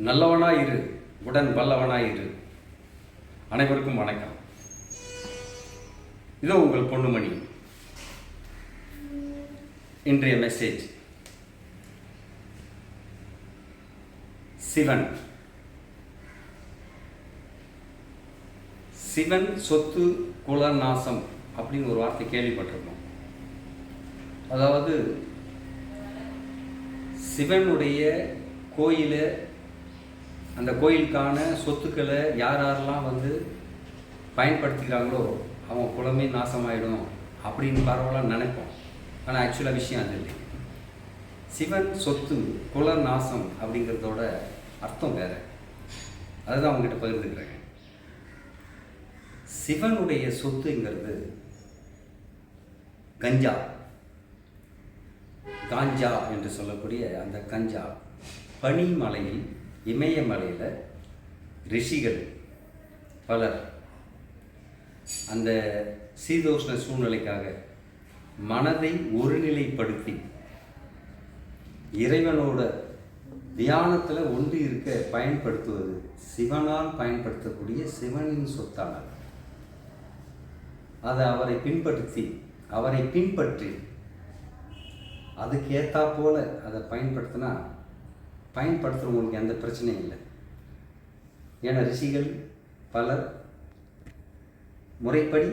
நல்லவனாயிரு, உடன் வல்லவனாயிரு. அனைவருக்கும் வணக்கம். இதோ உங்கள் பொன்னுமணி. இன்றைய மெசேஜ் சிவன். சிவன் சொத்து குலநாசம் அப்படின்னு ஒரு வார்த்தை கேள்விப்பட்டிருக்கோம். அதாவது சிவனுடைய கோயில, அந்த கோயிலுக்கான சொத்துக்களை யாரெல்லாம் பயன்படுத்திக்கிறாங்களோ அவங்க குலமே நாசமாயிடும் அப்படின்னு பரவலாக நினைப்போம். ஆனால் ஆக்சுவலாக விஷயம் அது இல்லை. சிவன் சொத்து குல நாசம் அப்படிங்கிறதோட அர்த்தம் வேறு. அதுதான் அவங்ககிட்ட பகிர்ந்துக்கிறேங்க. சிவனுடைய சொத்துங்கிறது காஞ்சா என்று சொல்லக்கூடிய அந்த கஞ்சா பனிமலையில், இமயமலையில் ரிஷிகள் பலர் அந்த சீதோஷ்ண சூழ்நிலைக்காக மனதை ஒருநிலைப்படுத்தி இறைவனோட தியானத்தில் ஒன்று இருக்க பயன்படுத்துவது சிவனால் பயன்படுத்தக்கூடிய சிவனின் சொத்தானது. அதை அவரை பின்பற்றி அதுக்கு ஏற்றா போல அதை பயன்படுத்துகிறவங்களுக்கு எந்த பிரச்சனையும் இல்லை. ஏன்னா ரிஷிகள் பலர் முறைப்படி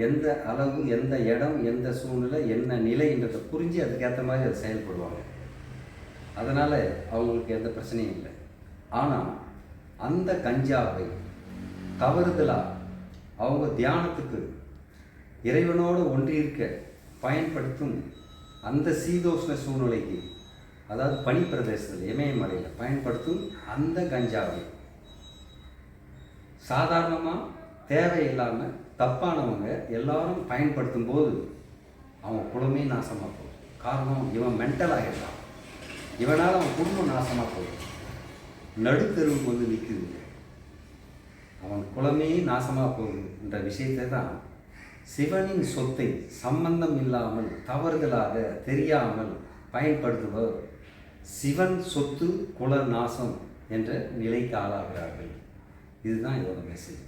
எந்த அளவு, எந்த இடம், எந்த சூழ்நிலை, என்ன நிலைன்றதை புரிஞ்சு அதுக்கேற்ற மாதிரி அதை செயல்படுவாங்க. அதனால் அவங்களுக்கு எந்த பிரச்சனையும் இல்லை. ஆனால் அந்த கஞ்சாவை தவறுதலாக அவங்க தியானத்துக்கு இறைவனோடு ஒன்றியிருக்க பயன்படுத்தும் அந்த சீதோஷ்ண சூழ்நிலைக்கு, அதாவது பனி பிரதேசத்தில் இமயமலையில் பயன்படுத்தும் அந்த கஞ்சாவை சாதாரணமாக தேவையில்லாமல் தப்பானவங்க எல்லாரும் பயன்படுத்தும் போது அவன் குலமே நாசமாக போகும். காரணம், இவன் மென்டல் ஆகிடுறான். இவனால் அவன் குடும்பம் நாசமாக போகும். நடுத்தெருவுக்கு நிற்குது. அவன் குலமே நாசமாக போகுதுன்ற விஷயத்தை தான் சிவனின் சொத்தை சம்பந்தம் இல்லாமல் தவறுதலாக தெரியாமல் பயன்படுத்துவர் சிவன் சொத்து குல நாசம் என்ற நிலைக்கு ஆளாகிறார்கள். இதுதான் இதோட மெசேஜ்.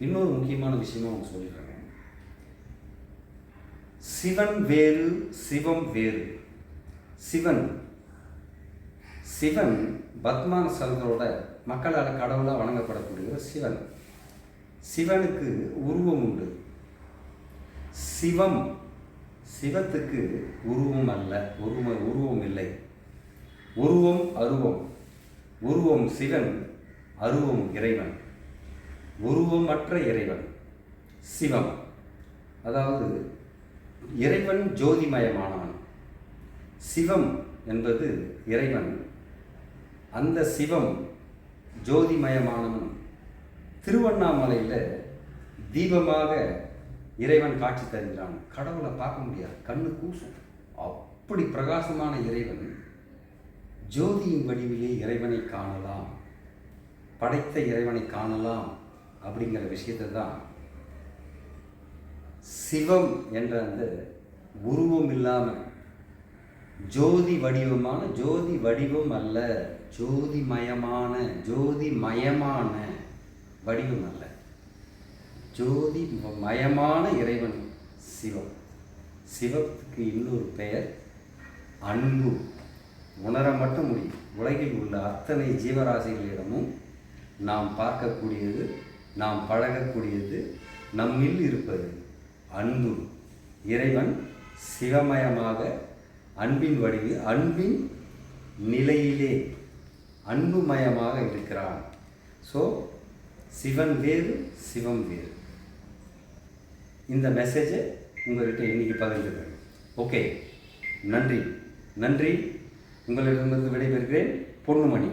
இன்னொரு முக்கியமான விஷயமா அவங்க சொல்லிடுறாங்க. சிவன் வேறு, சிவம் வேறு. சிவன் பத்மான சரதரோட மக்களால் கடவுளாக வணங்கப்படக்கூடிய சிவன். சிவனுக்கு உருவம் உண்டு. சிவத்துக்கு உருவம் அல்ல, உருவம் இல்லை. உருவம் சிவன், அருவம் இறைவன். உருவமற்ற இறைவன் சிவம். அதாவது இறைவன் ஜோதிமயமானவன். சிவம் என்பது இறைவன். அந்த சிவம் ஜோதிமயமானவன். திருவண்ணாமலையில் தீபமாக இறைவன் காட்சி தருகிறான். கடவுளை பார்க்க முடியாது, கண்ணு கூசும். அப்படி பிரகாசமான இறைவன் ஜோதியின் வடிவிலே இறைவனை காணலாம், படைத்த இறைவனை காணலாம் அப்படிங்கிற விஷயத்தை தான் சிவம் என்ற அந்த உருவம் இல்லாமல் ஜோதி வடிவம் அல்ல, ஜோதிமயமான வடிவம் அல்ல, ஜோதிமயமான இறைவன் சிவம். சிவத்துக்கு இன்னொரு பெயர் அன்பு. உணர மட்டும் முடியும். உலகில் உள்ள அத்தனை ஜீவராசிகளிடமும் நாம் பார்க்கக்கூடியது, நாம் பழகக்கூடியது, நம்மில் இருப்பது அன்பு. இறைவன் சிவமயமாக அன்பின் வடிவில், அன்பின் நிலையிலே அன்புமயமாக இருக்கிறான். ஸோ சிவன் வேறு, சிவம் வேறு. இந்த மெசேஜை உங்கள்கிட்ட இன்னைக்கு பகிர்ந்துக்கிறேன். ஓகே, நன்றி. உங்களிடமிருந்து விடைபெறுகிறேன். பொன்னுமணி.